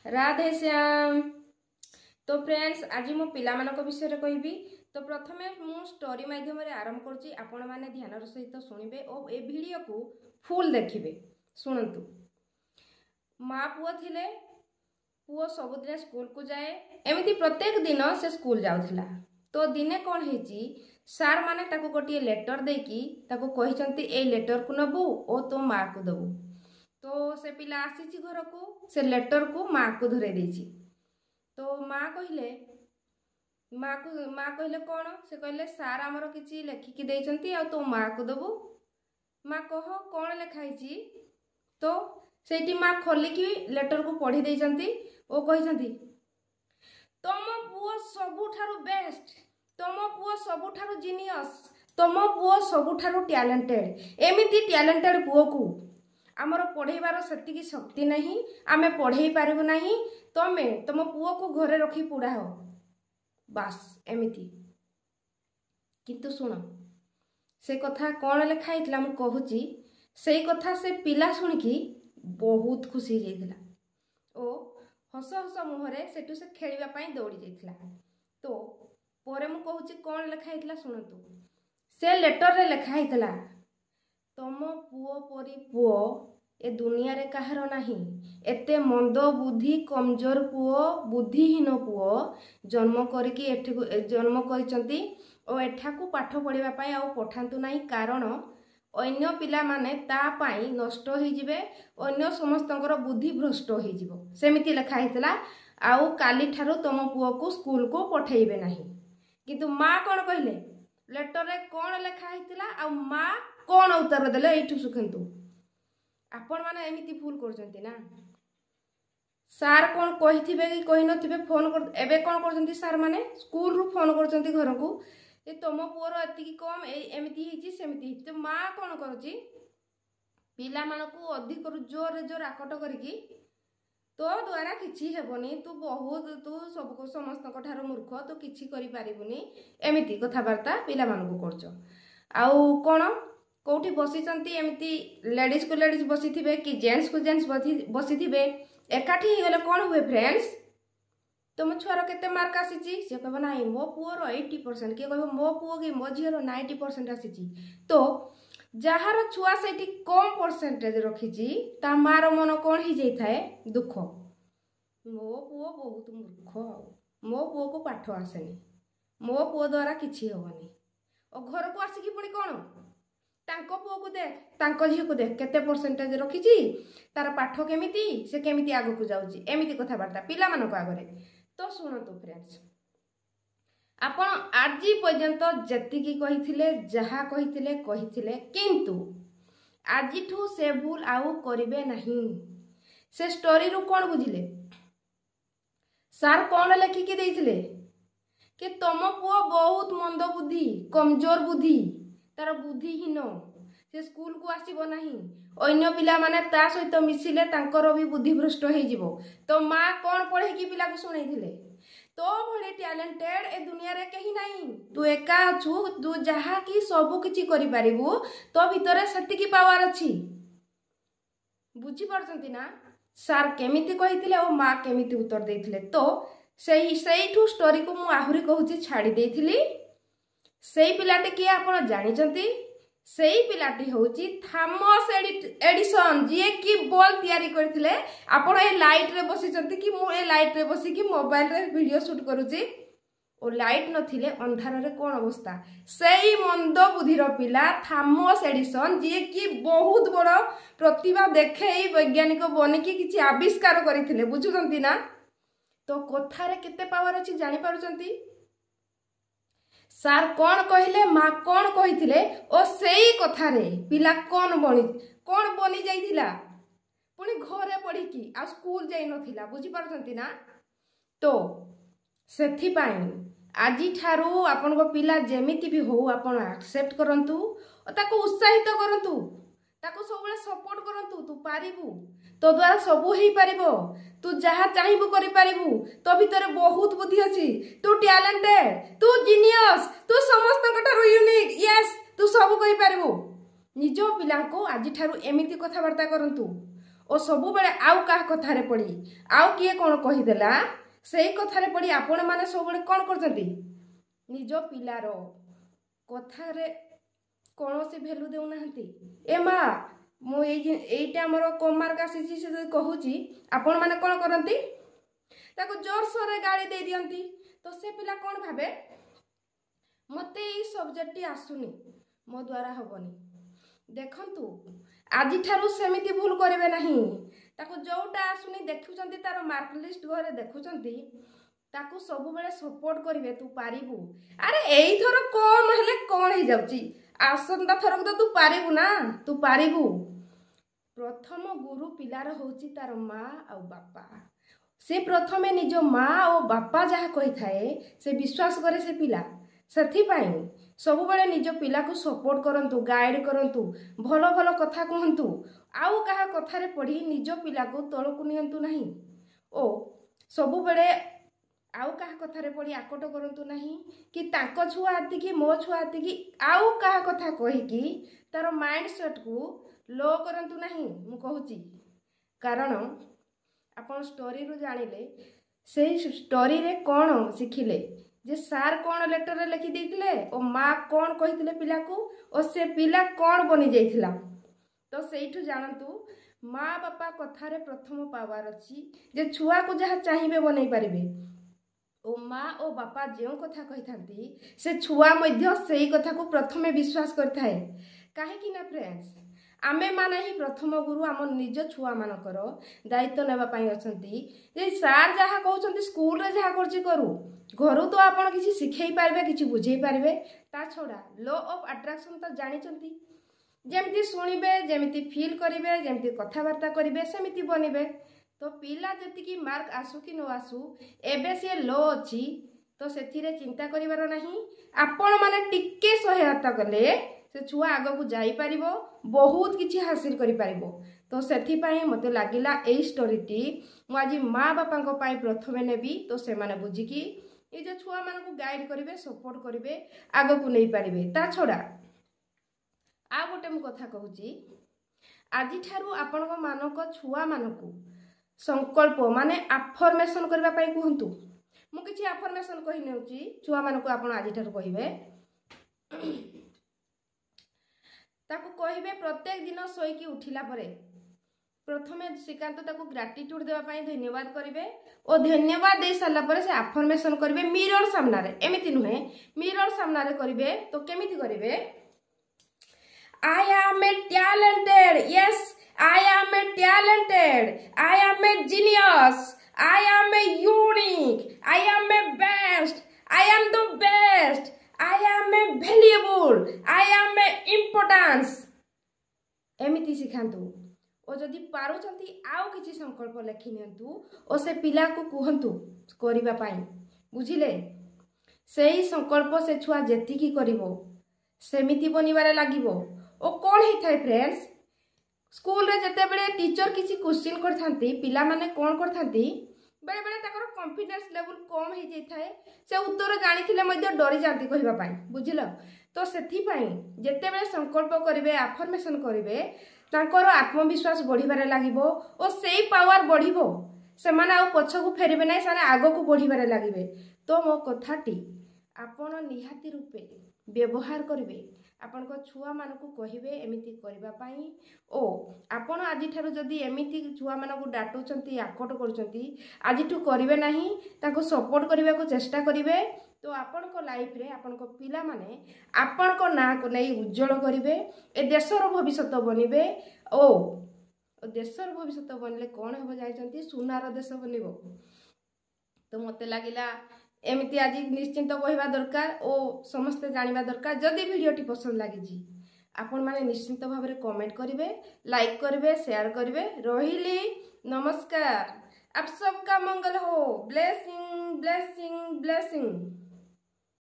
राधे श्याम। तो फ्रेंड्स आज मो पिला मानक विषय कहबी। तो प्रथमे मु स्टोरी माध्यम आरंभ करुच्ची, आपण माने ध्यान सहित शुणिबे और ए वीडियो को फुल देखिबे। शुणंतु। माँ पुओ थिले, पुओ सबुदिन स्कूल को जाए, एमिति प्रत्येक दिन से स्कूल जाउथिला। तो दिने कौन हेची, सार माने ताको गोटे लेटर देकी ताको कहिसंती ए लेटर को नबू ओ तो माँ को दबू। तो से पिला आसीची घर को, से लेटर को माँ को धरे देची। तो माँ कहले कौन, से कहले सार आमर किछि लेखिकी देइचंती आ तो माँ को दबू। माँ कह कौन लिखाई। तो सेठी माँ खोलिकी लेटर को पढ़ी देइचंती ओ कहिसंती तम पुओ सबुठारु बेस्ट, तम पुओ सबुठारु जीनियस, तम पुओ सबुठारु टैलेंटेड। एमिति टैलेंटेड पुओ को आमर पढ़ेबार सेतिकी शक्ति नहीं, आमे पढ़ेई पारिबु नहीं, तमे तम पुओ को घरे रखी पुड़ाओ बास एमिति। किंतु सुन से कथा कौन लिखाई मु कहूची, से कथा से पिला शुणिकी बहुत खुशी जाइथिला ओ हस हस मुहरे सेठू से खेलिबा पई दौड़ी जाइथिला। तो परे मु कहूची कौन लिखाई शुणतु। से लेटर रे लिखाई तम पुओ परी पुओ ए दुनिया रे काहर नाही। एते मंद बुद्धि कमजोर पुओ, बुद्धिहीन पुओ जन्म करिकी एठिकु जन्म करिसंती ओ एठाकू पाठ पढ़िबा पई आ पठांतु नाही, कारण अन्य पिला माने ता पाई नष्ट होई जिवे, अन्य समस्तंकर बुद्धि भ्रष्ट होई जिवो। सेमिति लिखा हितला। आउ काली ठारू तम पुओ को स्कूल को पठेइबे नाही। किंतु माँ कौन कहले लेटर रे कौन लिखा हितला आ माँ कौन उत्तर देले एठू सुखंतु। आपण माने एमिति भूल करजंती ना। सार कौन कहिथिबे कि कहि नथिबे फोन कर एबे कौन करजंती सार माने स्कूल रु फोन करजंती घर को ए तम पुओर एतिकी कम एमिति हिची सेमिति हिची। तो माँ कौन करूची पिला मानकू अधिक जोर जोर आकट करिकी तो द्वारा किछि हेबनी, तू बहुत तू सब समस्त ठारो मूर्ख, तू किछि करि पारिबुनी, एमिति कथाबार्ता पिला मानकू करछ। आउ कोन कोठी बसिचंती एमिति लेडीज को लेडीज बसिथिबे कि जेंट्स को जेंट्स बसिथिबे, एकाठी गले कोन हुए फ्रेंड्स तुम छुआर केते मार्क आसीची, से कहबो नाही मो पुओर 80%, के कहबो मो पुओ कि मो झियर 90% आसीची। तो जहार छुआ सेठी कम परसेंटेज रखीची ता मार मन कोन ही जाई थाए दुख, मो पुओ बहुत मूर्ख, मो पुओ को पाठ आसेनी, मो पुओ द्वारा किछि होबनी। और घर को आसिकी पुणी कोन तांको पुओ को देख, तांको झियो को देख केते परसेंटेज रखीची, तार पाठ केमिति, से केमिति आगो को जाउची, एमिति कथा बार्ता पिला मानको आगरे। तो सुनतो फ्रेंड्स, आपण आज पर्यंत जतिकी कहिथिले जहा कहिथिले किंतु आजिठू से भूल आउ करिवे नहीं। से स्टोरी रु कोन बुझिले, सार कोन लेखिकी देइथिले कि तम पुओ बहुत मंद बुद्धि कमजोर बुद्धि, तार बुद्धिहीन, से स्कूल को आसीबो नहीं, अन्य पिला माने ता सहित मिसिले तांकर भी बुद्धि भ्रष्ट होई जिवो। तो माँ कौन पढ़े कि पिला को सुनाइथिले तो भले टैलेंटेड ए दुनिया रे कहीं नहीं, तू एका अछु, तू जहा कि सबु किछि करि पारिबु, तो भितरे सेतिकी पावर अछि। बुझी परछंती ना सार केमिति कहिथिले ओ माँ केमिति उत्तर देइथिले। तो सेइठू स्टोरी को मु आहुरी कहूची छाड़ी देइथिली। सेई पिलाटे किए आपण जानिचंती, सेई पिलाटी होची थॉमस एडिसन, जे कि बॉल तयारी करथिले। आपण ए लाइट रे बसिचंती कि मु ए लाइट रे बसी कि मोबाइल रे वीडियो शूट करूची, ओ लाइट नथिले अंधार रे कोन अवस्था। सेई मंद बुद्धिर पिला थॉमस एडिसन, जे कि बहुत बड़ प्रतिभा देखेई वैज्ञानिक बनिकी किछि आविष्कार करिथिले। बुझुचंती ना। तो कथा रे केते पावर अछि जानि पारुचंती। सार कौन कहले माँ कौन कहिथिले ओ सेई कथा रे पिला कौन बनी जाइथिला, पुणी घरे पढ़िकी आ स्कूल जाई नथिला। बुझी पारुचंती ना। तो सेथि पाई आजि ठारू आपन को पिला जेमिति भी हो आपण एक्सेप्ट करंतु ओ ताको उत्साहित करंतु, ताको सबले सपोर्ट करंतु। तू पारिबु, तो द्वारा सबु हेई पारिबो, तू जहा चाहिबु करि पारिबु, तो भीतर बहुत बुद्धि अछि, तू टैलेंटेड, तू जीनियस, तू समस्त कठारु यूनिक, यस तू सब करि पारिबु। निजो पिला को आजि ठारू एमिति कथा वार्ता करंतु ଓ ସବୁବେଳେ ଆଉ କାହା କଥାରେ ପଡ଼ି ଆଉ କିଏ କ'ଣ କହିଦେଲା ସେଇ କଥାରେ ପଡ଼ି ଆପଣମାନେ ସବୁବେଳେ କ'ଣ କରୁଛନ୍ତି, ନିଜ ପିଲାର କଥାରେ କୌଣସି ଭ୍ୟାଲୁ ଦେଉନାହାନ୍ତି। ଏ ମା ମୁଁ ଏଇଟା ଆମର କମ୍ ମାର୍କ ଆସିଛି ସେ ଯଦି କହୁଛି ଆପଣମାନେ କ'ଣ କରନ୍ତି, ତାକୁ ଜୋରସୋରରେ ଗାଳି ଦେଇ ଦିଅନ୍ତି। ତ ସେ ପିଲା କ'ଣ ଭାବେ, ମୋତେ ଏଇ ସବଜେକ୍ଟଟି ଆସୁନି, ମୋ ଦ୍ୱାରା ହେବନି। ଦେଖନ୍ତୁ ଆଜିଠାରୁ ସେମିତି ଭୁଲ କରିବେ ନାହିଁ। ତାକୁ ଯୋଉଟା ଆସୁନି ଦେଖୁଛନ୍ତି ତାର ମାର୍କ ଲିଷ୍ଟ ଘରେ ଦେଖୁଛନ୍ତି, ତାକୁ ସବୁବେଳେ ସପୋର୍ଟ କରିବେ, ତୁ ପାରିବୁ। ଆରେ ଏଇଥର କମ୍ ହେଲେ କ'ଣ ହେଇଯାଉଛି, ଆସନ୍ତା ଥରକୁ ତ ତୁ ପାରିବୁ ନା, ତୁ ପାରିବୁ। ପ୍ରଥମ ଗୁରୁ ପିଲାର ହେଉଛି ତାର ମା ଆଉ ବାପା। ସେ ପ୍ରଥମେ ନିଜ ମା ଓ ବାପା ଯାହା କହିଥାଏ ସେ ବିଶ୍ୱାସ କରେ ସେ ପିଲା। ସେଥିପାଇଁ ସବୁବେଳେ ନିଜ ପିଲାକୁ ସପୋର୍ଟ କରନ୍ତୁ, ଗାଇଡ଼ କରନ୍ତୁ, ଭଲ ଭଲ କଥା କୁହନ୍ତୁ। ଆଉ କାହା କଥାରେ ପଡ଼ି ନିଜ ପିଲାକୁ ତଳକୁ ନିଅନ୍ତୁ ନାହିଁ ଓ ସବୁବେଳେ ଆଉ କାହା କଥାରେ ପଡ଼ି ଆକଟ କରନ୍ତୁ ନାହିଁ କି ତାଙ୍କ ଛୁଆ ହାତିକି ମୋ ଛୁଆ ହାତିକି ଆଉ କାହା କଥା କହିକି ତାର ମାଇଣ୍ଡ ସେଟ୍କୁ ଲୋ କରନ୍ତୁ ନାହିଁ। ମୁଁ କହୁଛି କାରଣ ଆପଣ ଷ୍ଟୋରିରୁ ଜାଣିଲେ ସେଇ ଷ୍ଟୋରିରେ କ'ଣ ଶିଖିଲେ ଯେ ସାର୍ କ'ଣ ଲେଟରରେ ଲେଖି ଦେଇଥିଲେ ଓ ମା କ'ଣ କହିଥିଲେ ପିଲାକୁ ଓ ସେ ପିଲା କ'ଣ ବନିଯାଇଥିଲା। ତ ସେଇଠୁ ଜାଣନ୍ତୁ ମା ବାପା କଥାରେ ପ୍ରଥମ ପାୱାର ଅଛି ଯେ ଛୁଆକୁ ଯାହା ଚାହିଁବେ ବନେଇ ପାରିବେ ଓ ମା ଓ ବାପା ଯେଉଁ କଥା କହିଥାନ୍ତି ସେ ଛୁଆ ମଧ୍ୟ ସେଇ କଥାକୁ ପ୍ରଥମେ ବିଶ୍ୱାସ କରିଥାଏ। କାହିଁକି ନା ଫ୍ରେଣ୍ଡସ୍, ଆମେମାନେ ହିଁ ପ୍ରଥମ ଗୁରୁ ଆମ ନିଜ ଛୁଆମାନଙ୍କର ଦାୟିତ୍ୱ ନେବା ପାଇଁ ଅଛନ୍ତି। ଯେ ସାର୍ ଯାହା କହୁଛନ୍ତି ସ୍କୁଲରେ ଯାହା କରୁଛି କରୁ, ଘରୁ ତ ଆପଣ କିଛି ଶିଖେଇ ପାରିବେ, କିଛି ବୁଝେଇ ପାରିବେ। ତା ଛଡ଼ା ଲ ଅଫ୍ ଆଟ୍ରାକ୍ସନ୍ ତ ଜାଣିଛନ୍ତି, ଯେମିତି ଶୁଣିବେ, ଯେମିତି ଫିଲ୍ କରିବେ, ଯେମିତି କଥାବାର୍ତ୍ତା କରିବେ ସେମିତି ବନିବେ। ତ ପିଲା ଯେତିକି ମାର୍କ ଆସୁ କି ନ ଆସୁ, ଏବେ ସିଏ ଲ ଅଛି ତ ସେଥିରେ ଚିନ୍ତା କରିବାର ନାହିଁ। ଆପଣମାନେ ଟିକେ ସହାୟତା କଲେ ସେ ଛୁଆ ଆଗକୁ ଯାଇପାରିବ, ବହୁତ କିଛି ହାସିଲ କରିପାରିବ। ତ ସେଥିପାଇଁ ମୋତେ ଲାଗିଲା ଏଇ ଷ୍ଟୋରିଟି ମୁଁ ଆଜି ମା ବାପାଙ୍କ ପାଇଁ ପ୍ରଥମେ ନେବି। ତ ସେମାନେ ବୁଝିକି ନିଜ ଛୁଆମାନଙ୍କୁ ଗାଇଡ଼ କରିବେ, ସପୋର୍ଟ କରିବେ, ଆଗକୁ ନେଇପାରିବେ। ତା ଛଡ଼ା ଆଉ ଗୋଟେ ମୁଁ କଥା କହୁଛି, ଆଜିଠାରୁ ଆପଣଙ୍କ ମାନଙ୍କ ଛୁଆମାନଙ୍କୁ ସଂକଳ୍ପ ମାନେ ଆଫର୍ମେସନ୍ କରିବା ପାଇଁ କୁହନ୍ତୁ। ମୁଁ କିଛି ଆଫର୍ମେସନ୍ କହି ନେଉଛି, ଛୁଆମାନଙ୍କୁ ଆପଣ ଆଜିଠାରୁ କହିବେ। ତାକୁ କହିବେ ପ୍ରତ୍ୟେକ ଦିନ ଶୋଇକି ଉଠିଲା ପରେ ପ୍ରଥମେ ଶ୍ରୀକାନ୍ତ ତାକୁ ଗ୍ରାଟିଟ୍ୟୁଡ୍ ଦେବା ପାଇଁ ଧନ୍ୟବାଦ କରିବେ ଓ ଧନ୍ୟବାଦ ଦେଇ ସାରିଲା ପରେ ସେ ଆଫର୍ମେସନ୍ କରିବେ ମିରର ସାମ୍ନାରେ। ଏମିତି ନୁହେଁ, ମିରର ସାମ୍ନାରେ କରିବେ। ତ କେମିତି କରିବେ, I am a talented, yes, I am a talented, I am a genius, I am a unique, I am a best, I am the best, I am a valuable, I am a importance। ଏମିତି ଶିଖାନ୍ତୁ ଓ ଯଦି ପାରୁଛନ୍ତି ଆଉ କିଛି ସଂକଳ୍ପ ଲେଖି ନିଅନ୍ତୁ ଓ ସେ ପିଲାକୁ କୁହନ୍ତୁ କରିବା ପାଇଁ। ବୁଝିଲେ, ସେଇ ସଂକଳ୍ପ ସେ ଛୁଆ ଯେତିକି କରିବ ସେମିତି ବନିବାରେ ଲାଗିବ। ଓ କ'ଣ ହେଇଥାଏ ଫ୍ରେଣ୍ଡସ୍, ସ୍କୁଲରେ ଯେତେବେଳେ ଟିଚର କିଛି କ୍ୱେଶ୍ଚିନ୍ କରିଥାନ୍ତି ପିଲାମାନେ କ'ଣ କରିଥାନ୍ତି, ବେଳେବେଳେ ତାଙ୍କର କନଫିଡେନ୍ସ ଲେଭେଲ କମ୍ ହେଇଯାଇଥାଏ। ସେ ଉତ୍ତର ଜାଣିଥିଲେ ମଧ୍ୟ ଡରିଯାଆନ୍ତି କହିବା ପାଇଁ। ବୁଝିଲ, ତ ସେଥିପାଇଁ ଯେତେବେଳେ ସଂକଳ୍ପ କରିବେ, ଆଫର୍ମେସନ୍ କରିବେ, ତାଙ୍କର ଆତ୍ମବିଶ୍ୱାସ ବଢ଼ିବାରେ ଲାଗିବ ଓ ସେଇ ପାୱାର ବଢ଼ିବ। ସେମାନେ ଆଉ ପଛକୁ ଫେରିବେ ନାହିଁ, ସେମାନେ ଆଗକୁ ବଢ଼ିବାରେ ଲାଗିବେ। ତ ମୋ କଥାଟି ଆପଣ ନିହାତି ରୂପେ ବ୍ୟବହାର କରିବେ, ଆପଣଙ୍କ ଛୁଆମାନଙ୍କୁ କହିବେ ଏମିତି କରିବା ପାଇଁ। ଓ ଆପଣ ଆଜିଠାରୁ ଯଦି ଏମିତି ଛୁଆମାନଙ୍କୁ ଡାଟୁଛନ୍ତି, ଆକଟ କରୁଛନ୍ତି, ଆଜିଠୁ କରିବେ ନାହିଁ, ତାଙ୍କୁ ସପୋର୍ଟ କରିବାକୁ ଚେଷ୍ଟା କରିବେ। ତ ଆପଣଙ୍କ ଲାଇଫରେ ଆପଣଙ୍କ ପିଲାମାନେ ଆପଣଙ୍କ ନାଁକୁ ନେଇ ଉଜ୍ଜଳ କରିବେ, ଏ ଦେଶର ଭବିଷ୍ୟତ ବନିବେ। ଓ ଦେଶର ଭବିଷ୍ୟତ ବନିଲେ କ'ଣ ହେବ ଜାଣିଛନ୍ତି, ସୁନାର ଦେଶ ବନିବ। ତ ମୋତେ ଲାଗିଲା ଏମିତି ଆଜି ନିଶ୍ଚିନ୍ତ କହିବା ଦରକାର ଓ ସମସ୍ତେ ଜାଣିବା ଦରକାର। ଯଦି ଭିଡ଼ିଓଟି ପସନ୍ଦ ଲାଗିଛି ଆପଣମାନେ ନିଶ୍ଚିନ୍ତ ଭାବରେ କମେଣ୍ଟ କରିବେ, ଲାଇକ୍ କରିବେ, ସେୟାର କରିବେ। ରହିଲି, ନମସ୍କାର। आप सबका मंगल हो। Blessing blessing blessing.